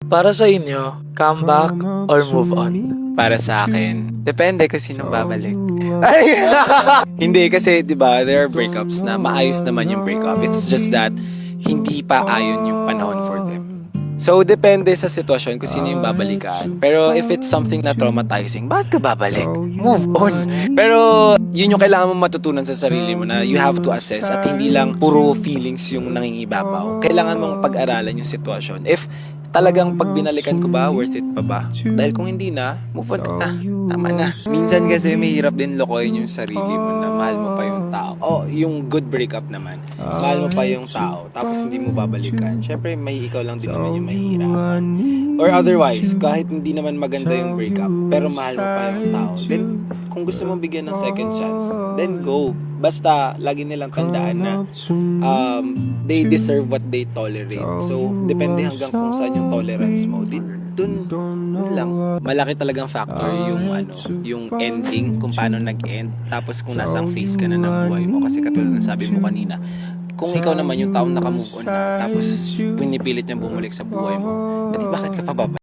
Para sa inyo, comeback or move on? Para sa akin, depende kung sinong babalik. Ay! Hindi kasi, di ba, there are breakups na maayos naman yung breakup. It's just that, hindi pa ayon yung panahon for them. So, depende sa sitwasyon kung sino yung babalikan. Pero if it's something na traumatizing, bakit ka babalik? Move on. Pero, yun yung kailangan mong matutunan sa sarili mo na you have to assess at hindi lang puro feelings yung nangingibabaw. Kailangan mong pag-aralan yung sitwasyon. If talagang pag binalikan ko ba, worth it pa ba? Dahil kung hindi na, move on ka na. Tama na. Minsan kasi mahirap din lokohin yung sarili mo na mahal mo pa yung tao. Oh, yung good breakup naman. Mahal mo pa yung tao, tapos hindi mo babalikan. Syempre, may ikaw lang din naman yung mahihirapan. Or otherwise, kahit hindi naman maganda yung breakup, pero mahal mo pa yung tao, then kung gusto mo bigyan ng second chance, then go. Basta, lagi nilang tandaan na they deserve what they tolerate. So, depende hanggang kung saan yung tolerance mo. Dun lang. Malaki talagang factor yung ending, kung paano nag-end. Tapos kung nasang phase ka na ng buhay mo. Kasi katulad ng sabi mo kanina, kung ikaw naman yung taong naka-move on na, tapos pinipilit niya bumalik sa buhay mo, edi bakit ka pa babalik?